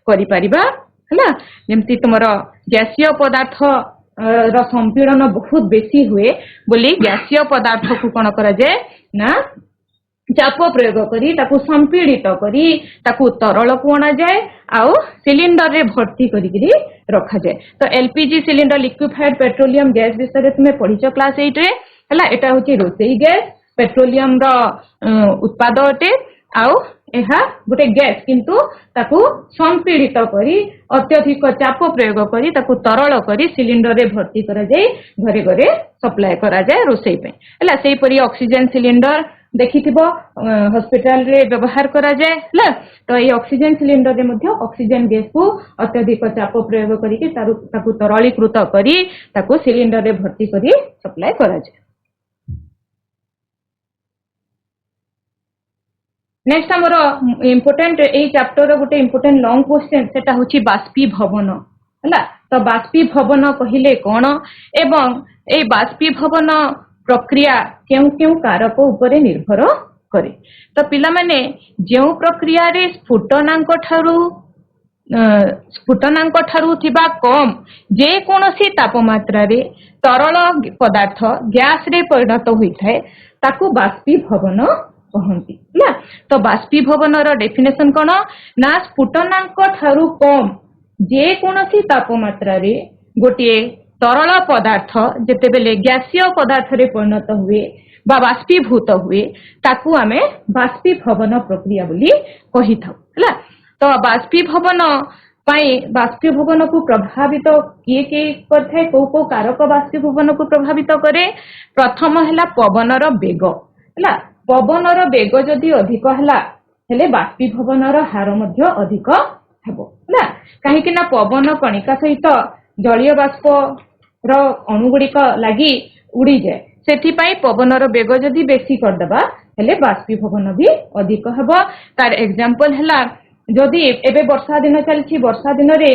करि परिबा है जमती तुमर गैसीय पदार्थ संपीड़न बहुत बेसी हुए बोली गैसीय पदार्थ को कौन करा जाए ना चाप प्रयोग करी ताकू संपीड़ित करी ताकू तरल को अना जाए आउ सिलिंडर रे भर्ती करी रखा जाए तो LPG cylinder liquefied petroleum gas विषय तुम्हें पढ़ीच क्लास 8 रे हला एटा होची रोसई गैस पेट्रोलियम रो उत्पाद अटे आउ एहा गोटे गैस किंतु ताकू संपीड़ित करी अत्यधिक चाप प्रयोग करी ताकू तरल करी सिलिंडर रे भर्ती करा जाए घरे घरे सप्लाई करा जाए रोसई पे हला सेही परी ऑक्सीजन सिलिंडर देखिथिबो हॉस्पिटल रे व्यवहार करा जाए हला तो ये ऑक्सीजन सिलिंडर रे मध्ये ऑक्सीजन गैस को अत्यधिक चाप प्रयोग करी के ताकू तरलीकृत करी ताकू सिलिंडर रे भर्ती करी सप्लाई करा जाए। नेक्स्ट हमर इम्पोर्टेंट ए चैप्टर गोटे इम्पोर्टेंट लॉन्ग क्वेश्चन सेटा होची बाष्पीभवन हला तो बाष्पीभवन कहिले कोन एवं ए बाष्पीभवन प्रक्रिया केउ केउ कारक उपरे निर्भर करे तो पिला माने जेउ प्रक्रिया रे स्फुटनांक ठारू थिबा कम जे कोनोसी तापमात्रा रे तरल पदार्थ गैस रे परिणत होई थाए ताकू बाष्पीभवन कहंती ना तो बाष्पीभवन रो डेफिनेशन कोन ना स्फुटनांक ठारू कम जे कोनोसी तापमात्रा रे गोटे तरल पदार्थ जेते बेले गैसीय पदार्थ रे परिणत हुए बा बाष्पीभूत हुए ताकू आमे बाष्पीभवन प्रक्रिया बोली कहि थाउ हला तो बाष्पीभवन बाष्पीभवन को प्रभावित किए किए करथाय को कारक बाष्पीभवन को प्रभावित करे प्रथम हला पवनर बेग हला पवनर बेग जदि अधिक हला हेले बाष्पीभवनर हार मध्ये अधिक हेबो ना काहे कि ना पवन कणिका सहित जलीय बाष्प रो अणुगुड़िक लगी उड़ी जाए सेथि पई पवनर बेग जदि बेसी कर दबा हेले बाष्पीभवन भी अधिक हेबो तार एग्जांपल हला जदि एबे वर्षा दिन चलछि वर्षा दिन रे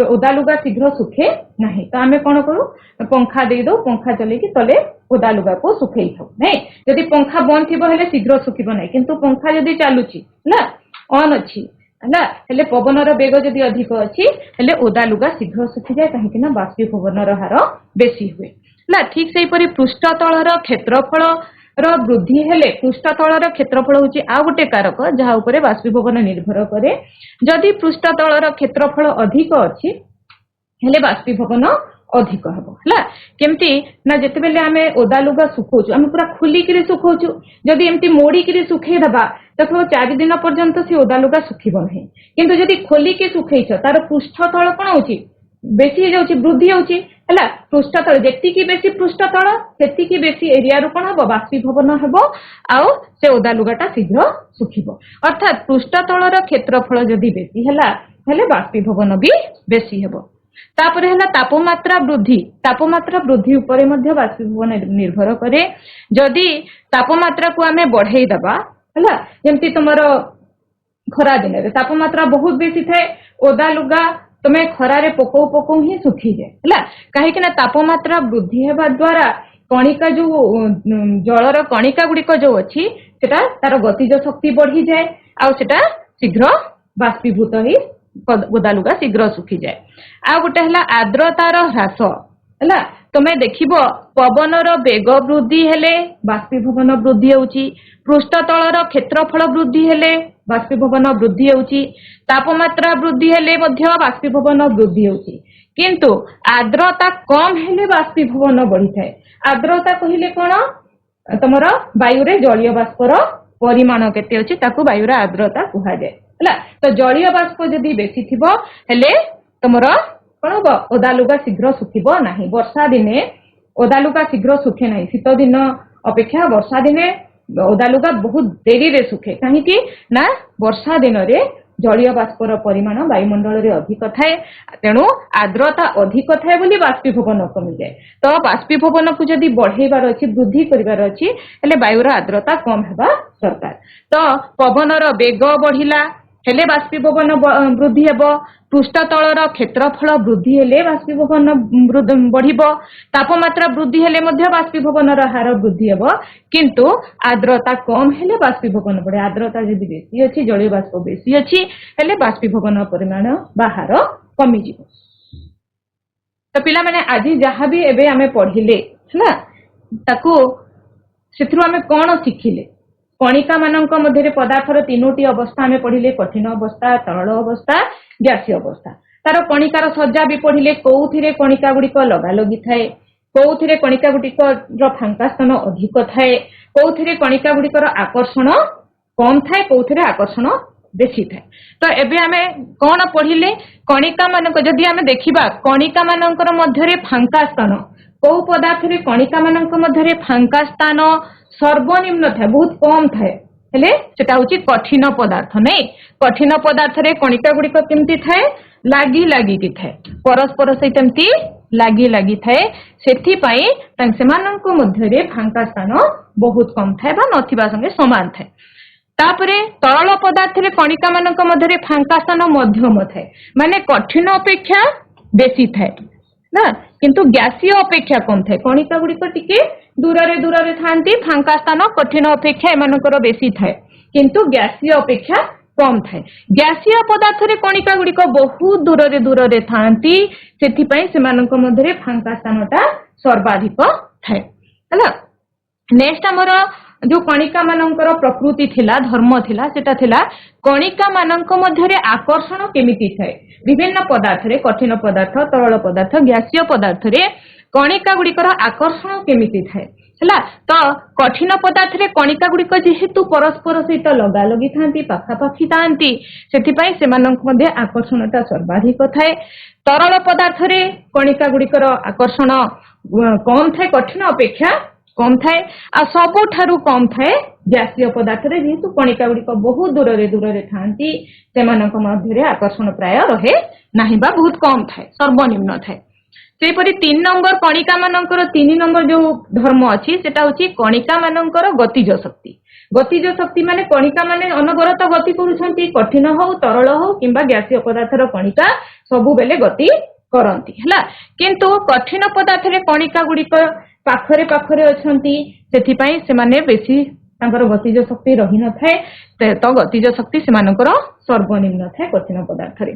ओदा लुगा शीघ्र सुखे नाही तो आमे कोन करू पंखा दे दो पंखा चले कि तले ओदा लुगा को सुखै थौ नै जदि पंखा बंद थिबो हेले शीघ्र सुखिबो नै किंतु पंखा जदि चालुछि ना ऑन अछि हला हेले पवनर बेग जदि अधिक अछि हेले ओदा लुगा शीघ्र सुखि जाय काहे कि ना बाष्पीभवनर हार बेसी हुए हला ठीक सेही परि पृष्ठतलर क्षेत्रफल रो वृद्धि हेले पृष्ठतलर क्षेत्रफल होची आ गोटे कारक जहा उपरे बाष्पीभवन निर्भर करे जदि पृष्ठतलर क्षेत्रफल अधिक अछि हेले बाष्पीभवन अधिक हेबो हला केमती ना जते बेले आमे ओदा लुगा सुखोचु आमे पूरा खुली किरि सुखोचु जदि एमती मोडी किरि सुखै दबा देखो 4 दिन पर्यंत से ओदा लुगा सुखिबो नहीं किंतु जदि खोली के सुखैछ तार पृष्ठतल कोन होची बेसी जाउची वृद्धि होची हला पृष्ठतल जेति की बेसी पृष्ठतल सेति की बेसी एरिया रो कोन हबो बाष्पीभवन हबो आउ से ओदा लुगाटा शीघ्र सुखिबो अर्थात पृष्ठतलर क्षेत्रफल जदि बेसी हला हेले बाष्पीभवन भी बेसी हेबो तापरे हला तापमात्रा वृद्धि उपरे मध्य बाष्पीभवन निर्भर करे जदि तापमात्रा को आमे बढ़ाई दबा हला जेमती तुमरो खरा दिन रे तापमात्रा बहुत बेसी थाए ओदा लुगा तमे खरा रे पको ही सुखी जाए हला काहे कि ना तापमात्रा वृद्धि हेबा द्वारा कणिका जो जलर कणिका गुड़िक जो अछि सेटा तार गतिज शक्ति बढ़ी जाए आ सेटा शीघ्र बाष्पीभूत ही ओदा लुगा शीघ्र सुखी जाए आ गोटे हला आर्द्रतार ह्रास हला तमे देखिबो पवनर बेग वृद्धि हेले बाष्पीभवन वृद्धि होउची पृष्ठतलर क्षेत्रफल वृद्धि हेले बाष्पीभवन वृद्धि होउची तापमात्रा वृद्धि हेले मध्य बाष्पीभवन वृद्धि होउची किंतु आर्द्रता कम हेले बाष्पीभवन बढ़ी थाए आर्द्रता कहिले कोन तमर वायु रे जलीय बाष्पर परिमाण केते अछि ताकू वायु रे आर्द्रता कुहा जाय हला तो जलीय बाष्प जदी बेसी थिबो हेले तमर कोन हो ओदा लुगा शीघ्र सुखिबो नाही वर्षा दिने ओदा लुगा शीघ्र सुखे नाही शीत दिन अपेक्षा वर्षा दिने ओदा लुगा बहुत देरी रे सुखे काहे कि ना वर्षा दिन रे जलीय बाष्पर परिमाण वायुमंडल रे अधिक थाए तेणु आर्द्रता अधिक थाए बोली बाष्पीभवन कमी जाए तो बाष्पीभवन को जदि बढ़ेबार अछि वृद्धि करिवार अछि हेले वायुर आर्द्रता कम हेबा दरकार तो पवनर वेग बढ़िला हेले बाष्पीभवन वृद्धि हेबो पृष्ठतलर क्षेत्रफल वृद्धि हेले बाष्पीभवन बढ़िबो तापमात्रा वृद्धि हेले मध्य बाष्पीभवनर हार वृद्धि हेबो किंतु आर्द्रता कम हेले बाष्पीभवन बढ़े आर्द्रता यदि बेसी अछि जलीय बाष्प बेसी अछि हेले बाष्पीभवन परिमाण बाहार कमी जिवो तो पिला माने आज जहाँ भी एबे आमे पढ़िले हला ताको सेथरु आमे कोन शिखिले कणिका मानक मध्य पदार्थर तीनोटी अवस्था आमे पढ़िले कठिन अवस्था तरल अवस्था गैसीय अवस्था तार कणिकार सज्जा भी पढ़िले कोउथिरे कणिका गुड़िक लगा लगी थाए कोउथिरे कणिका गुड़िक फांका स्थान अधिक थाए कोउथिरे कणिका गुड़िकर आकर्षण कम थाए कोउथिरे आकर्षण बेसी थाए तो एबे आमे कोन पढ़िले कणिका मानक जदि आमे देखिबा कणिका मानकर मध्यरे फांका स्थान को पदार्थ रे कणिका मानक मध्यरे फांका स्थान सर्वनिम्न थाए बहुत कम थाए हेले सेटा होची कठिन पदार्थ नै कठिन पदार्थ रे कणिका गुड़िक केमती थाए लागी लागी की थाए परस्पर सहित एमती लागी लागी थाए सेथि पई सेमानक मध्यरे फांका स्थान बहुत कम थाए बा नथिबा संगे समान थाए तापरे तरल पदार्थ रे कणिका मानक मध्यरे फांका स्थान मध्यम थाए माने कठिन अपेक्षा बेसी थाए ना किंतु गैसीय अपेक्षा कम थाए कणिका गुड़िक टिके दूर थांती फांका स्थान कठिन अपेक्षा एमानकर बेसी थाए किंतु गैसीय अपेक्षा कम थाए गैसीय पदार्थ रे कणिका गुड़िक बहुत दूर थांती सेथि पई सेमानक मध्यरे फांका स्थानटा सर्वाधिक थाए हला नेक्स्ट हमर जो कणिका मानकर प्रकृति थिला धर्म थिला सेटा थिला कणिका मानक मध्यरे आकर्षण केमिति थाए विभिन्न पदार्थ रे कठिन पदार्थ तरल पदार्थ गैसीय पदार्थ रे कणिका गुड़िकर आकर्षण केमिति थाए हला तो कठिन पदार्थ रे कणिका गुड़िक जेहेतु परस्पर सहित लगा लगी थांती पाखापाखी थांती सेथि पई सेमानक मध्ये आकर्षणटा सर्वाधिक थाए तरल पदार्थ रे कणिका गुड़िकर आकर्षण कम थाए कठिन अपेक्षा कम थाए आ सबुठारु कम थाए गैसीय पदार्थ रे जेहेतु कणिका गुड़िक बहुत दूर थांती सेमानक मध्यरे आकर्षण प्राय रहे नाही बा बहुत कम थाए सर्वनिम्न थाए सेपरि 3 नंबर कणिका मानकर 3 नंबर जो धर्म अछि सेटा होछि कणिका मानकर गतिज शक्ति माने कणिका माने अनवरत गति करूछंती कठिन हो तरल हो किंबा गैसीय पदार्थर कणिका सबु बेले गति करंती हला किंतु कठिन पदार्थ रे कणिका गुड़िक पाखरे अछंती सेथि पई से माने बेसी तांकर गतिज शक्ति रही न थाए तो गतिज शक्ति सेमानकर सर्वनिम्न थाए कठिन पदार्थ रे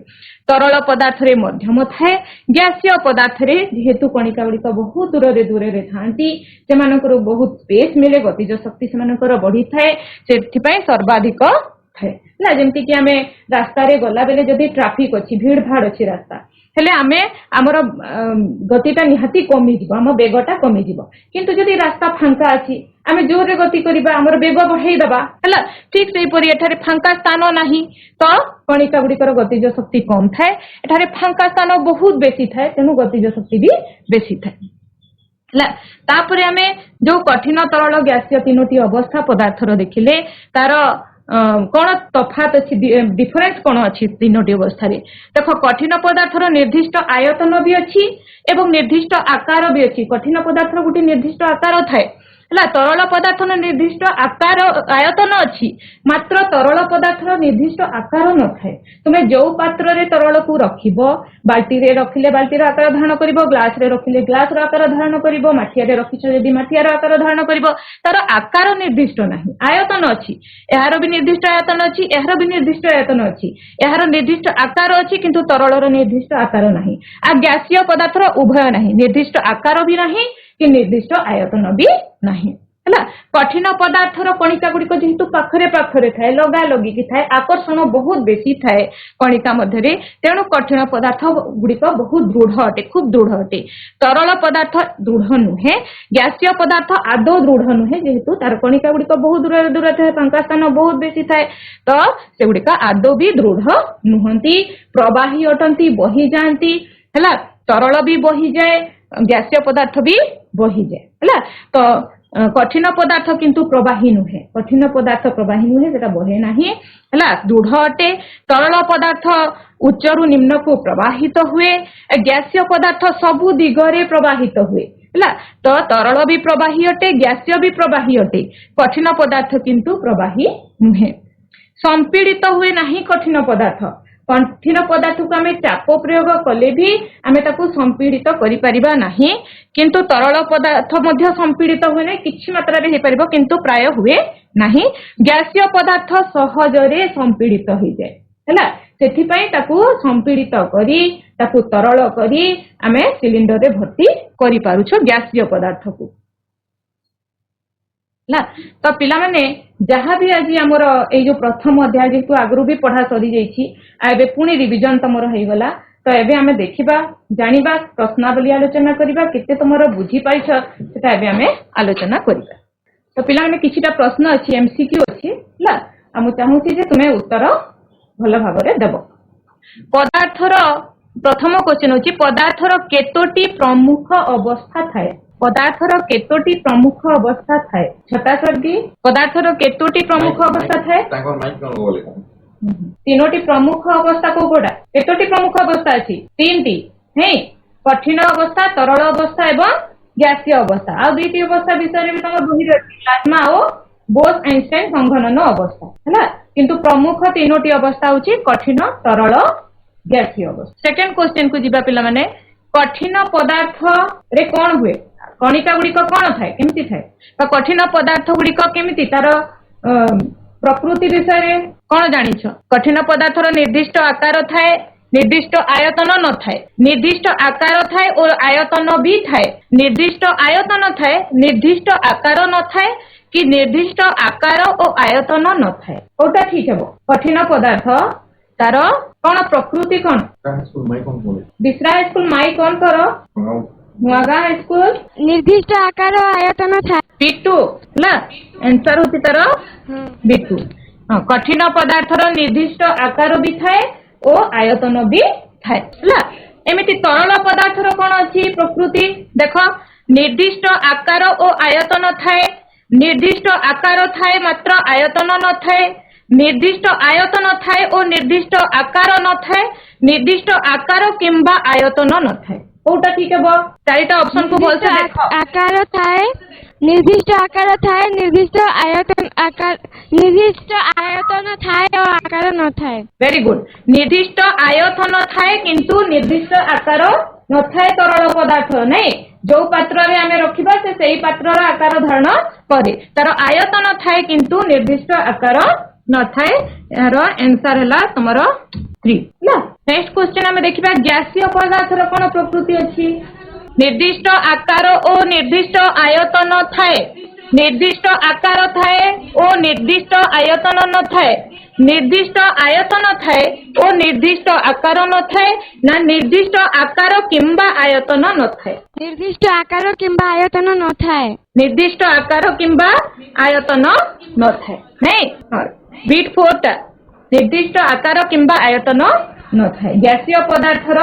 तरल पदार्थ रे मध्यम थाए गैसीय पदार्थ रे जेहेतु कणिका गुड़िक बहुत दूर थांती सेमानकर बहुत स्पेस मिले गतिज शक्ति सेमानकर बढ़ी थाए सेथि पई सर्वाधिक थाए ना जेमति कि हमें रास्ता रे गला बेले जदी ट्रैफिक अछि भीड़ भाड़ अछि रास्ता हेले आमे हमर गतिटा निहाती कमी जिवो हम वेगटा कमी जिवो किंतु जदी रास्ता फांका अछि आमे जोर रे गति करिबा हमर वेग बढ़ाई दबा हला ठीक सेही परि एठारे फांका स्थान नाही तो कणिका गुड़िकर गतिज शक्ति कम थाए एठारे फांका स्थान बहुत बेसी थाए तेनु गतिज शक्ति भी बेसी थाए हला तापरे आमे जो कठिन तरल गैसीय तीनोटी अवस्था पदार्थर देखिले तार कौन तफात अच्छी डिफरेंस कौन अच्छी तीनोटी अवस्था रे देखो कठिन पदार्थर निर्दिष्ट आयतन भी अच्छी एवं निर्दिष्ट आकार भी अच्छी कठिन पदार्थर गोटे निर्दिष्ट आकार थाए हला तरल पदार्थर निर्दिष्ट आकार आयतन अच्छी मात्र तरल पदार्थर निर्दिष्ट आकार न थाए तुमे जो पात्र रे तरल को रखिबो बाल्टी रे रखिले बाल्टीर आकार धारण करिवो ग्लास रे रखिले ग्लास रो आकार धारण करिवो माठिया रे रखिछो यदि माठिया रो आकार धारण करिवो तार आकार निर्दिष्ट नाही आयतन अच्छी एहार भी निर्दिष्ट आयतन अच्छी एहार भी निर्दिष्ट आयतन अच्छी एहार निर्दिष्ट आकार अच्छी किंतु तरलर निर्दिष्ट आकार नाही आ गैसीय पदार्थर उभय नाही निर्दिष्ट आकार भी नाही कि निर्दिष्ट आयतन भी नाही हला कठिन पदार्थर कणिका गुड़िक जेहेतु पाखरे थाए लगा लगी की थाए आकर्षण बहुत बेसी थाए कणिका मध्यरे तेणु कठिन पदार्थ गुड़िक बहुत दृढ़ अटे खूब दृढ़ अटे तरल पदार्थ दृढ़ नुहे गैसीय पदार्थ आदौ दृढ़ नुहे जेहेतु तार कणिका गुड़िक बहुत दूर थाए फांका स्थान बहुत बेसी थाए तो से गुड़िक आदौ भी दृढ़ नुहंती प्रवाही अटंती बही जाती हला तरल भी बही जाए गैसीय पदार्थ भी बही जाए हला तो कठिन पदार्थ किंतु प्रवाही नुहे कठिन पदार्थ प्रवाही नुहे सेटा बहे नाही हला दृढ़ अटे तरल पदार्थ उच्चरु निम्न को प्रवाहित हुए गैसीय पदार्थ सबु दिगरे प्रवाहित हुए हला तो तरल भी प्रवाही अटे गैसीय भी प्रवाही अटे कठिन पदार्थ किंतु प्रवाही नुहे संपीड़ित हुए नहीं कठिन पदार्थ को आम चाप प्रयोग कले भी आम संपीड़ित करिपरिबा नहीं किंतु तरल पदार्थ मध्य संपीड़ित हुए नहीं किछि मात्रा रे हे परिबो किंतु प्राय हुए नहीं गैसीय पदार्थ सहजरे संपीड़ित हो जाए हैला सेथि पई ताकू संपीड़ित करी ताकू तरल करी आमे सिलिंडर रे भर्ती करि पारुछो गैसीय पदार्थ को ला तो पिला माने जहाँ भी आज आमर ए जो प्रथम अध्याय जेतु आगरू भी पढ़ा सरी जाइछि एबे पुणी रिविजन तमर होई गला तो एबे हमें देखिबा जानिबा प्रश्नावली आलोचना करिबा केते तमर बुझी पाइछ सेटा एबे हमें आलोचना करिबा तो पिला माने किछिटा प्रश्न अछि एमसीक्यू अछि ला हम चाहूछि जे तुमे उत्तर भल भाबरे देबो पदार्थर प्रथम क्वेश्चन अछि पदार्थर केतोटी प्रमुख अवस्था थाए पदार्थर केतोटी प्रमुख अवस्था थाए छटा सर्गी पदार्थर केतोटी प्रमुख अवस्था थाए ताको माइक कोन बोले तीनोटी प्रमुख अवस्था को कोडा केतोटी प्रमुख अवस्था अछि तीनटी हे कठिन अवस्था तरल अवस्था एवं गैसीय अवस्था आ दुईटी अवस्था विषय में तम बहि प्लाज्मा और बोस आइंस्टाइन संघनन अवस्था हैला किंतु प्रमुख तीनोटी अवस्था होछि कठिन तरल गैसीय अवस्था सेकंड क्वेश्चन को जिबा पिला माने कठिन पदार्थ रे कोन हुए कणिका गुड़िक कौन थाए केमिति थाए तो कठिन पदार्थ गुड़िक केमिति तार प्रकृति विषय कौन जानिछ कठिन पदार्थर निर्दिष्ट आकार थाए निर्दिष्ट आयतन न थाए निर्दिष्ट आकार थाए और आयतन भी थाए निर्दिष्ट आयतन थाए निर्दिष्ट आकार न थाए कि निर्दिष्ट आकार और आयतन न थाए ओटा ठीक है कठिन पदार्थ तार कौन प्रकृति कौन बिसरा स्कूल माई कौन करो नुआगा हाई स्कूल निर्दिष्ट आकार आयतन था बिट्टू ला आंसर होती तार बिट्टू कठिन पदार्थर निर्दिष्ट आकार भी थाए और आयतन भी थाए ला एमिति तरल पदार्थर कोन अछि प्रकृति देखो निर्दिष्ट आकार और आयतन थाए निर्दिष्ट आकार थाए मात्र आयतन न थाए निर्दिष्ट आयतन थाए और निर्दिष्ट आकार न थाए निर्दिष्ट आकार किंबा आयतन न थाए कोटा ठीक है चारिटा ऑप्शन को बोल से देखो आकार थाए निर्दिष्ट आकार थाए निर्दिष्ट आयतन थाए और आकार न थाए वेरी गुड निर्दिष्ट आयतन थाए किंतु निर्दिष्ट आकार न थाए तरल पदार्थ नहीं जो पात्र रे आमे रखिबा से सेही पात्रर आकार धारण करे तार आयतन थाए किंतु निर्दिष्ट आकार न थाए यार आंसर हला तमरो 3 ना नेक्स्ट क्वेश्चन हमें देखिबा गैसीय पदार्थर कोन प्रकृति अछि निर्दिष्ट आकार और निर्दिष्ट आयतन थाए निर्दिष्ट आकार थाए और निर्दिष्ट आयतन न थाए निर्दिष्ट आयतन थाए और निर्दिष्ट आकार न थाए ना निर्दिष्ट आकार किंबा आयतन न थाए निर्दिष्ट आकार किंबा आयतन न थाए निर्दिष्ट आकार किंबा आयतन न थाए नहीं बीट 4 निर्दिष्ट आकार किंबा आयतन न थाए गैसीय पदार्थर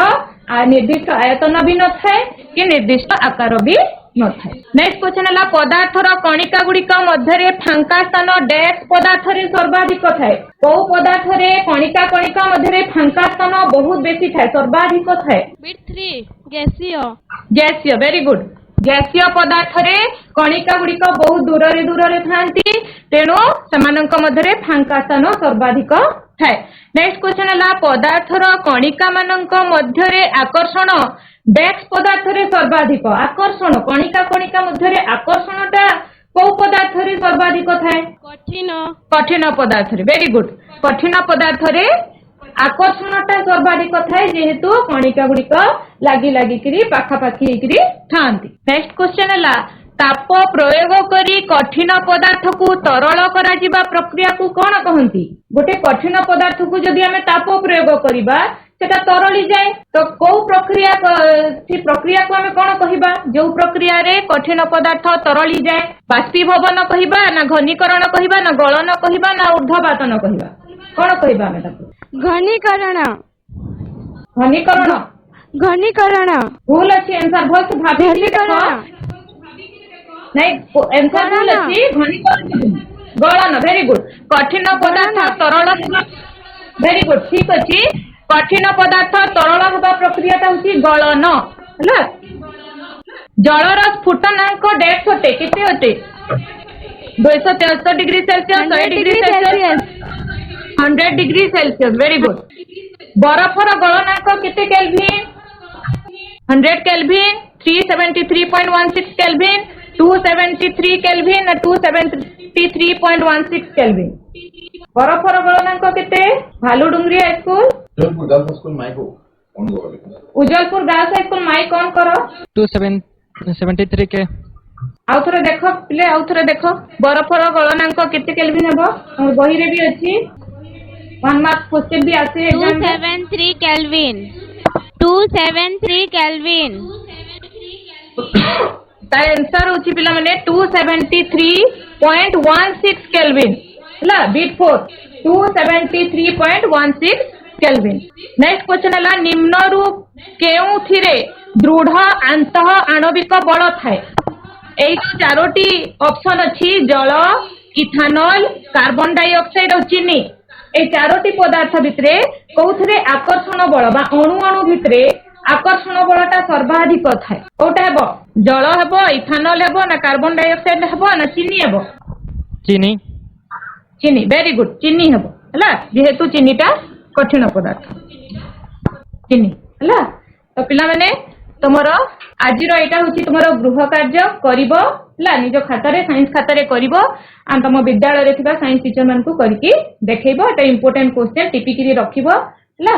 निर्दिष्ट आयतन भी न थाए कि निर्दिष्ट आकार भी न थाए नेक्स्ट क्वेश्चन है पदार्थर कणिका गुड़िक मध्य फांका स्थान डैश पदार्थ सर्वाधिक थाए को पदार्थ कणिका कणिका मध्य फांका स्थान बहुत बेसी थाए सर्वाधिक थाए बिट 3 गैसीय वेरी गुड गैसीय पदार्थ कणिका गुड़िक बहुत दूर दूर था तेणु से फांका स्थान सर्वाधिक थाए नेक्स्ट क्वेश्चन है पदार्थर कणिका मानक मध्य आकर्षण डैश पदार्थ सर्वाधिक आकर्षण कणिका कणिका मध्य आकर्षणटा को पदार्थ सर्वाधिक थाए कठिन पदार्थ वेरी गुड कठिन पदार्थ आकर्षणटा सर्वाधिक थाए जेहेतु कणिका गुड़िक लागी लागिकी पाखापाखी था नेक्स्ट क्वेश्चन है ताप प्रयोग करी कठिन पदार्थ को तरल करा जिबा प्रक्रिया को कौन कहती गोटे कठिन पदार्थ को जदि आमे ताप प्रयोग करिबा सेटा तरली जाए तो को प्रक्रिया प्रक्रिया को आमे कौन कहिबा जो प्रक्रिया रे कठिन पदार्थ तरली जाए बाष्पीभवन कहिबा ना घनीकरण कहिबा ना गलन कहिबा ना ऊर्ध्वपातन कहिबा कौन कहिबा आमे ताको घनीकरण घनीकरण भूल अछि आंसर भल से भाबी नहीं आंसर भूल अछि घनीकरण गलन वेरी गुड कठिन पदार्थ तरल वेरी गुड ठीक अछि कठिन पदार्थ तरल होबा प्रक्रियाटा होछि गलन हला जलर स्फुटनांक डेप्थ होते केते होते 273 degree Celsius 100 degree Celsius 100 degree Celsius very good बरफर गलनांक केते Kelvin 100 Kelvin 373.16 Kelvin 273 Kelvin 273.16 Kelvin बरफर गलनांक केते Bhaludungri high school Ujjwalpur girls school mike on करो Ujjwalpur girls high school mike on करो 273 के आउ थरे देखो प्ले आउ थरे देखो बरफर गलनांक केते केल्विन हेबो बही रे भी अछि 1 मार्क क्वेश्चन भी आसे एग्जाम 273 केल्विन 273 केल्विन तार आंसर होची पिला माने 273.16 केल्विन हला बीट 4 273.16 केल्विन नेक्स्ट क्वेश्चन हला निम्न रूप केउथिरे दृढ़ अंतः आणविक बल थाए एई चारोटी ऑप्शन अछि जल इथानल कार्बन डाइऑक्साइड और चीनी ए चारोटी पदार्थ भितरे कोउथरे आकर्षण बल बा अणु अणु भितरे आकर्षण बलटा सर्वाधिक थाए कोटा हेबो जल हेबो इथानल हेबो ना कार्बन डाइऑक्साइड हेबो ना चीनी हेबो चीनी चीनी वेरी गुड चीनी हेबो हला जेहेतु चीनीटा कठिन पदार्थ चीनी हला तो पिला माने तुमरो आजिरो एटा होची तुमरो गृह कार्य करिवो हला निज खातारे साइंस खातारे करिवो आ तम विद्यालय रे थिबा साइंस टीचर मान को करके देखैबो एटा इंपोर्टेंट क्वेश्चन टिपिकिरी रखिबो हला